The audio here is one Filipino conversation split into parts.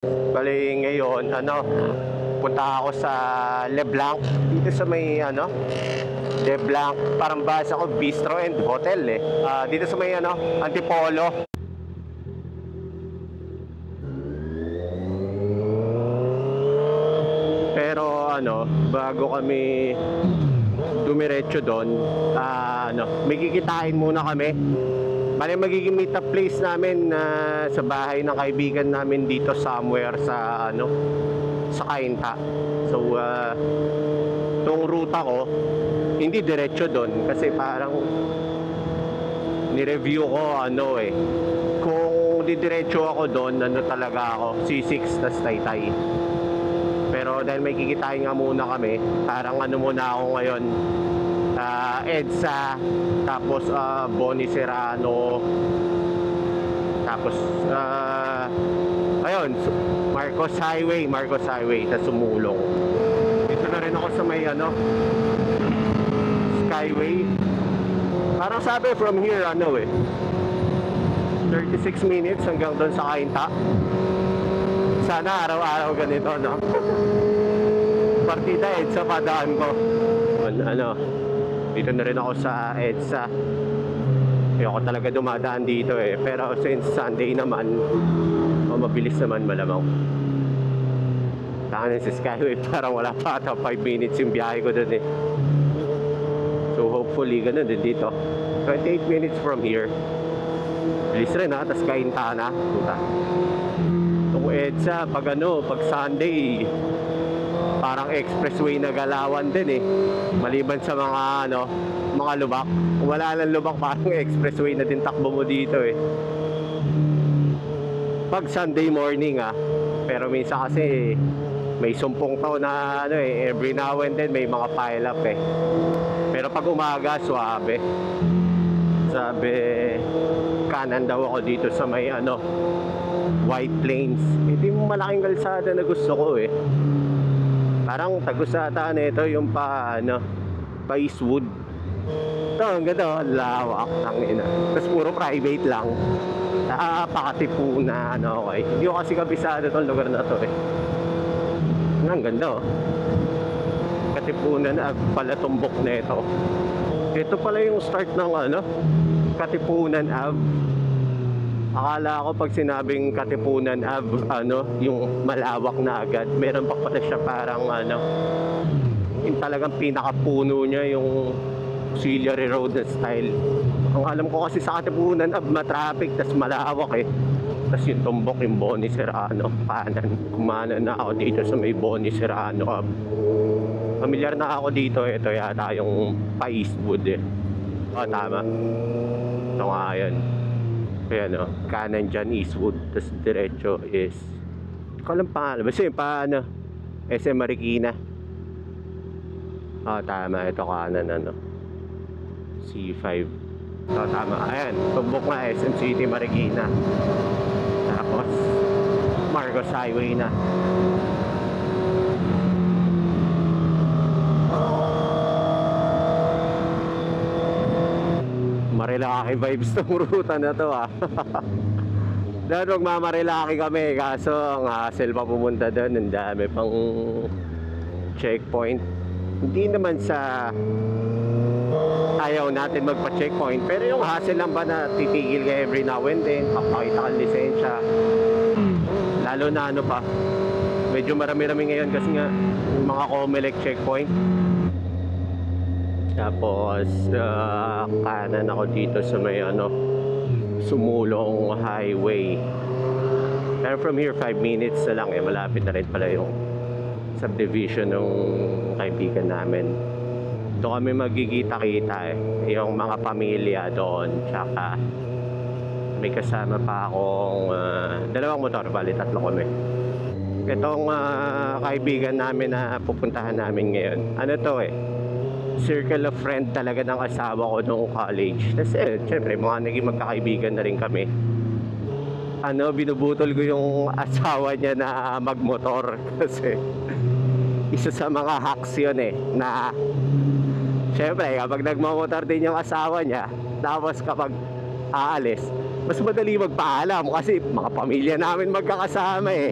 Bali ngayon, punta ako sa Leblanc. Dito sa may, Leblanc. Parang basa ko, Bistro and Hotel eh. Dito sa may, Antipolo. Pero, bago kami dumiretso doon, may kikitain muna kami. Bali magiging meet up place namin sa bahay ng kaibigan namin dito somewhere sa sa Cainta. So tong ruta ko hindi diretso doon kasi parang ni-review ko kung didiretso ako doon talaga ako C6 tas Taytay. Pero dahil may kikitain nga muna kami, parang muna ako ngayon, EDSA, tapos Boni Serrano, tapos ayun, Marcos Highway, tapos sumulong. Dito na rin ako sa may Skyway. Parang sabi from here 36 minutes hanggang doon sa Cainta. Sana araw-araw ganito, no? Partida EDSA padaan ko. Dito na rin ako sa EDSA. Ayoko talaga dumadaan dito eh. Pero since Sunday naman, mabilis naman malamang. Tangan sa Skyway, parang wala pa ata 5 minutes yung biyahe ko dun eh. So hopefully ganun din dito. 28 minutes from here. Bilis rin ha, tas Cainta na. Puta. Itong EDSA, pag Sunday, parang expressway na galawan din eh. Maliban sa mga mga lubak. Kung wala lang lubak, parang expressway na din takbo mo dito eh. Pag Sunday morning pero minsan kasi may sumpong tao na every now and then may mga pile up eh. Pero pag umaga, suabe. Sabi, kanan daw ako dito sa may White Plains. Ito yung malaking kalsada na gusto ko eh. Parang tagusata na ito yung pa Eastwood. Ito, ang ganda, lawak ng ina. Tapos puro private lang. Napakatipunan, okay. Hindi ko kasi kabisado itong lugar na to eh. Ang ganda Katipunan pala tumbok na ito. Ito pala yung start ng Katipunan Ave. Akala ko pag sinabing Katipunan Ave, yung malawak na agad. Meron pa pala siya parang yung talagang pinakapuno niya, yung auxiliary road na style. Ang alam ko kasi sa Katipunan Ave, matraffic, tas malawak eh. Tas yung tumbok, yung Boni Serrano, kanan. Kumanan na ako dito sa may Boni Serrano Ave. Familiar na ako dito, ito yata yung pa-Eastwood eh. Tama. Ito nga yan. Kaya kanan dyan Eastwood, tas diretso is hindi ko alam pangalan, basta yung SM Marikina. Tama, ito kanan C5. Tama, ayan, tumbok nga SM City Marikina. Tapos Marcos Highway na. Marilaki vibes tong ruta na to Dahil magmamarilaki kami, kaso ang hassle pa pumunta doon. Ang dami pang checkpoint. Hindi naman sa ayaw natin magpa-checkpoint, pero yung hassle lang ba na titigil ka every now and then, papakita kang lisensya. Lalo na medyo marami-rami ngayon kasi nga yung mga Comelec checkpoint. Tapos kanan ako dito sa may Sumulong Highway. Pero from here 5 minutes na lang malapit na rin pala yung subdivision ng kaibigan namin. Doon kami magkikita-kita yung mga pamilya doon. Tsaka may kasama pa akong dalawang motor, bali 3 kami. Itong kaibigan namin na pupuntahan namin ngayon, circle of friend talaga ng asawa ko noong college. Kasi syempre mga naging magkakaibigan na rin kami. Binubutol ko yung asawa niya na magmotor kasi isa sa mga hacks yun na syempre kapag nagmamotor din yung asawa niya, tapos kapag aalis Mas madali magpaalam kasi mga pamilya namin magkakasama eh.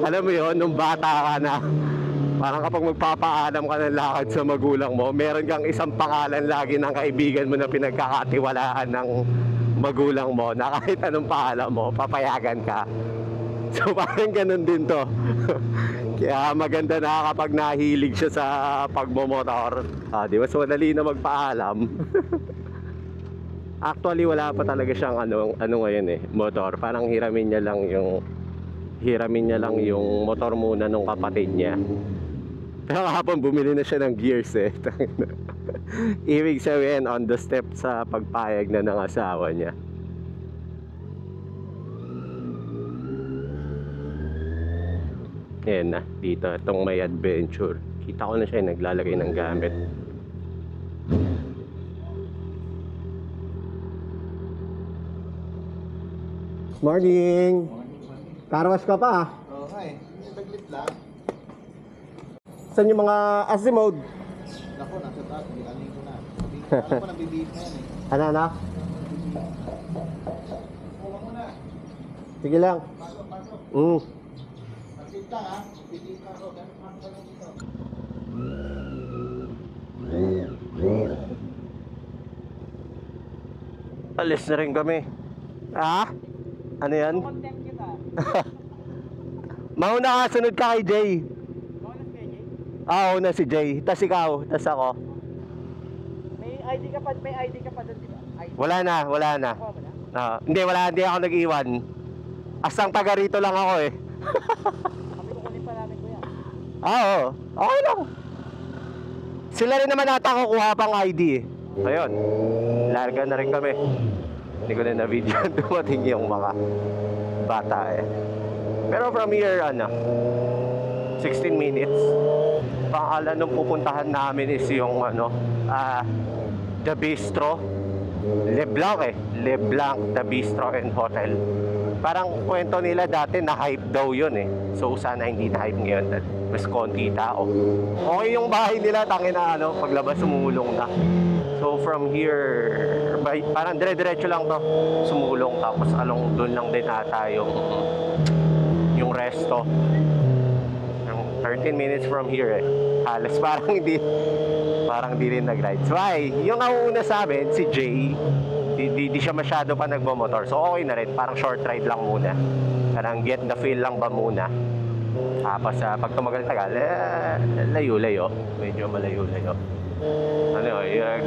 Alam mo yon, nung bata ka na, parang kapag magpapaalam ka ng lakad sa magulang mo, meron kang isang pangalan lagi ng kaibigan mo na pinagkakatiwalaan ng magulang mo na kahit anong paalam mo, papayagan ka. So parang ganun din to. Kaya maganda na kapag nahilig siya sa pagmomotor. Di ba? So madali na magpaalam. Actually wala pa talaga siyang ano ngayon eh, motor. Parang hiramin niya lang yung motor muna nung kapatid niya. Pero kapag bumili na siya ng gears eh. Ibig sabihin on the step sa pagpayag na ng asawa niya. Yan na, dito itong may adventure. Kita ko na siya naglalagay ng gamit. Morning! Karwas ka pa. Okay, taglit lang. Saan yung mga Asimode? Nako, nasa taas, bilanin ko na. Ano pa nabibihit na yan eh. Ano? Kuha mo na. Sige lang. Pasok. Pagsit lang ha. Pagsit lang ako. Ganun pa lang dito. Alis na rin kami. Ah? Ano yan? Content kita. Mauna ka, sunod ka kay Jay. Bonus kay Jay. Una si Jay. Tas ikaw, tas ako. May ID ka pa doon, di ba? ID. Wala na. Ako mo na. Hindi ako nag-iwan. Asang taga rito lang ako eh. Kami kukunin pa namin kuya. Oo. Okay lang. Sila rin naman ata kukuha pang ID eh. Ayun. Larga na rin kami. Hindi ko na na-video dumating yung mga bata eh. Pero from here, 16 minutes. Pangalan nung pupuntahan namin is yung The Bistro. LeBlanc The Bistro and Hotel. Parang kwento nila dati na-hype daw yun eh. So sana hindi na-hype ngayon. Mas konti tao. Okay yung bahay nila, tangina paglabas sumulong na. So from here, parang dire-diretso lang to. Sumulong tapos along doon lang din ata yung resto. 13 minutes from here eh. Halos parang di rin nag-ride. So yung nauna sa amin, si Jay, di siya masyado pa nagmamotor. So okay na rin, parang short ride lang muna. Parang get the feel lang ba muna. Tapos pag tumagal-tagal, layo-layo. Medyo malayo-layo.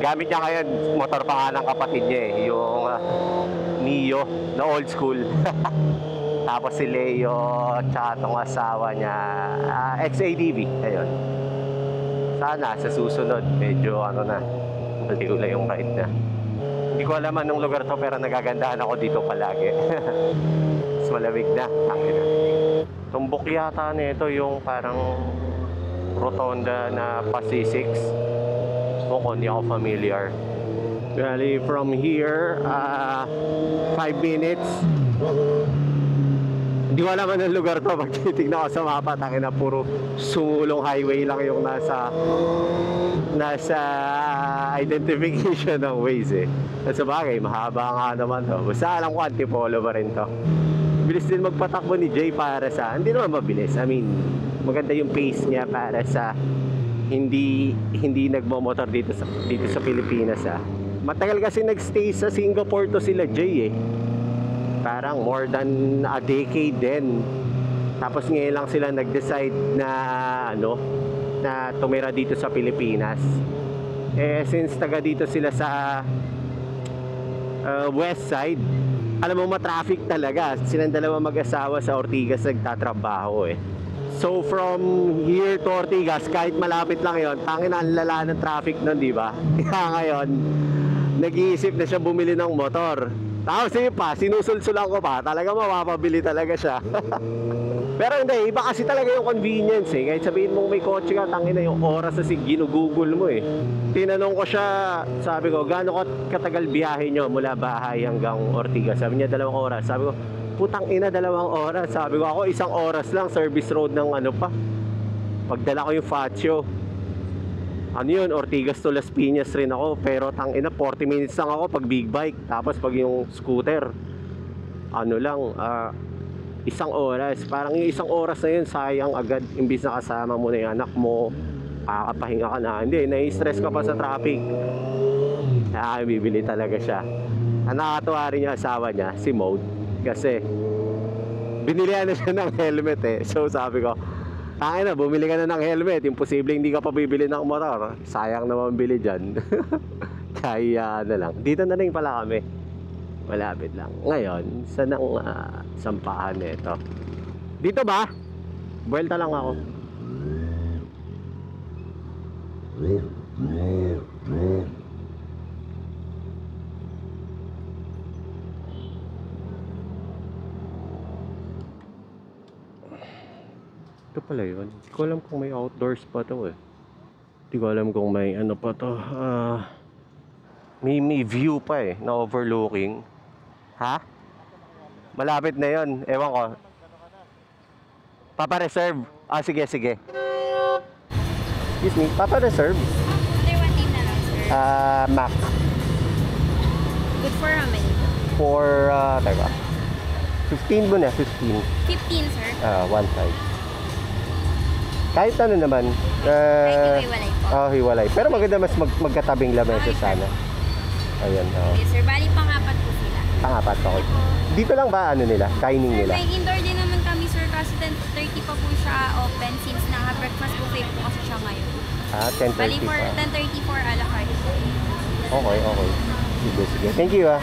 Gamit niya ngayon, motor pa nga ng kapatid niya eh. Yung Neo na old school. Tapos si Leo, tsaka itong asawa niya, XADV. Ayun. Sana sa susunod, medyo maliw-layo yung ride na. Hindi ko alam anong lugar to, pero nagagandahan ako dito palagi. Mas malamig na. Tangina. Tumbok yata nito yung parang rotonda na Pasisix. Hindi ako familiar. Really, from here, 5 minutes. Hindi ko alam anong lugar to. Pag titignan ko sa mapa, tangina puro sumulong highway lang yung nasa identification ng Waze eh. At sa bagay, mahaba nga naman to. Basta alam ko antipolo pa rin to. Bilis din magpatakbo ni Jay para sa, hindi naman mabilis. I mean, maganda yung pace niya para sa hindi nagmomotor dito sa Pilipinas ah. Matagal kasi nagstay sa Singapore to sila Jay eh. Parang more than a decade din. Tapos ngayon lang sila nag-decide na na tumira dito sa Pilipinas. Since taga dito sila sa west side, alam mo ma-traffic talaga. Silang dalawa mag-asawa sa Ortigas nagtatrabaho eh. So from here to Ortigas, kahit malapit lang yon, tangin na ang lala ng traffic nun, di ba? Kaya ngayon, nag-iisip na siya bumili ng motor. Tapos sinusulsulan ko pa, talaga mapapabili talaga siya. Pero hindi, iba kasi talaga yung convenience eh. Kahit sabihin mong may kotse ka, tangin na yung oras na ginugugol mo eh. Tinanong ko siya, sabi ko, gaano katagal biyahe nyo mula bahay hanggang Ortigas? Sabi niya 2 oras. Sabi ko, putang ina, 2 oras. Sabi ko, ako 1 oras lang, service road ng pa. Pagdala ko yung Faccio. ano yun, Ortigas to Las Piñas rin ako. Pero tangina, 40 minutes lang ako pag big bike. Tapos pag yung scooter, ano lang, isang oras. Parang yung isang oras na yun, sayang agad. Imbis na kasama mo na yung anak mo, kakapahinga ka na. Hindi, nai-stress ka pa sa traffic. Bibili talaga siya. Ang nakakatuwa rin yung asawa niya, si Maud. Kasi, binilihan na siya ng helmet eh. So sabi ko, na, bumili ka na ng helmet. Imposible hindi ka pa bibili ng motor. Sayang naman bili dyan. Kaya na lang. Dito na rin pala kami. Malapit lang. Ngayon, saan ang sampahan nito? Dito ba? Buwelta lang ako. Ito pala yun. Hindi ko alam kung may outdoors pa to eh. Hindi ko alam kung may ano pa to. May view pa eh, na overlooking. Ha? Malapit na yun. Ewan ko. Papa-reserve. Sige, sige. Excuse me. Papa-reserve. Under what name na lang, sir? Mac. Good for how many? For, teka. 15 mo na, 15. 15, sir. One side. Kahit ano naman. Kahit hiwalay po. Hiwalay. Pero maganda mas magkatabing lamesa sana. Ayan, Yes, sir. Bali, pang-apat po sila. Pangapat ako. Dito lang ba ano nila? Dining Sir, nila? may indoor din naman kami, sir. Kasi 10:30 pa po siya open since naka-breakfast buffet po kasi siya ngayon. 10:30 Bali, pa. 10:30 for a la carte. Okay, okay. Sige, sige. Thank you ah.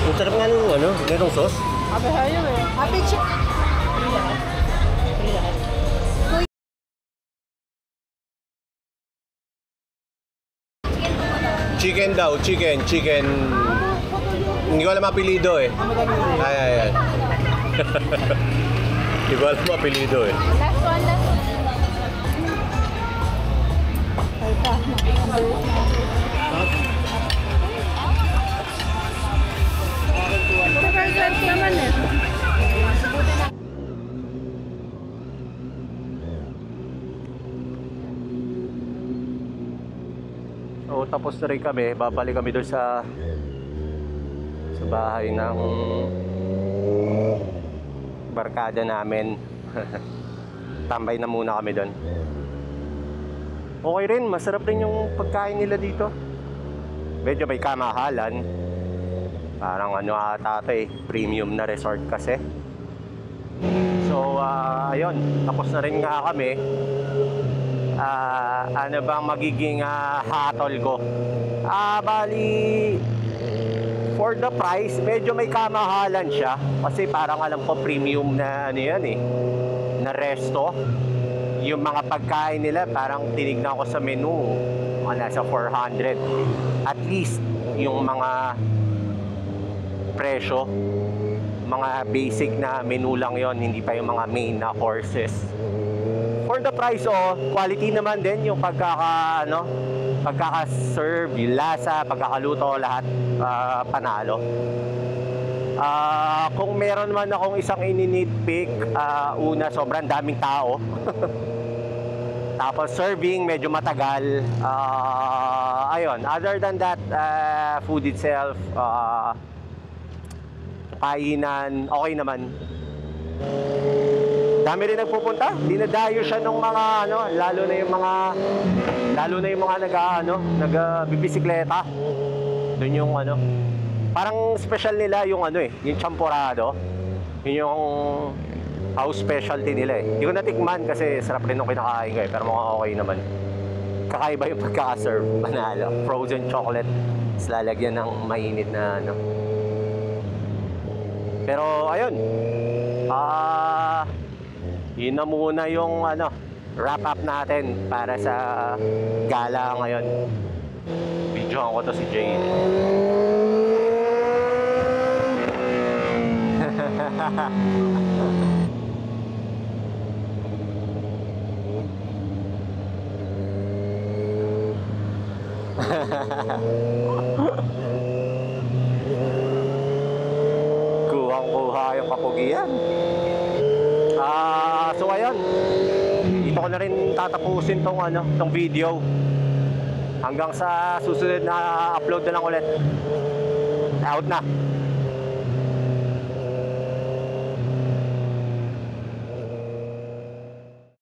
Ang sarap nga nung ano, merong sauce. Happy chick. Chicken daw, chicken. Hindi ko alam apelido eh. Ay. Hindi ko alam apelido eh. Last one. Naman eh. So tapos na rin kami, babalik kami doon sa bahay ng barkada namin. Tambay na muna kami doon. Okay rin, masarap rin yung pagkain nila dito. Medyo may kamahalan. Parang ano ata ito eh, premium na resort kasi. So ayun, tapos na rin nga kami. Ano bang magiging hatol ko? Bali, for the price, medyo may kamahalan siya. Kasi parang alam ko premium na ano yan eh, na resto. Yung mga pagkain nila, parang tinignan ko sa menu, nasa 400. At least, yung mga presyo, mga basic na menu lang yon, hindi pa yung mga main na courses. For the price, quality naman din yung pagkaka-serve, yung lasa, pagkakaluto, lahat panalo. Kung meron man akong isang ini-nitpick, una, sobrang daming tao. Tapos serving, medyo matagal. Ayun, other than that, food itself, kainan, okay naman. Dami rin nagpupunta. Dinadayo siya ng mga lalo na yung mga nagbibisikleta. Doon yung parang special nila yung yung champurado. Yun yung house specialty nila eh. Hindi ko natikman kasi sarap rin nung kinakain ko eh, pero mukhang okay naman. Kakaiba yung pagkaka-serve, panalo. Frozen chocolate, tapos lalagyan ng mainit na Pero ayun. Yun na muna yung wrap up natin para sa gala ngayon. Videohan ko to si Jane. Kuhang-kuha yung kapugian. So ayun. Dito ko na rin tatapusin tong video. Hanggang sa susunod na upload na lang ulit. Out na.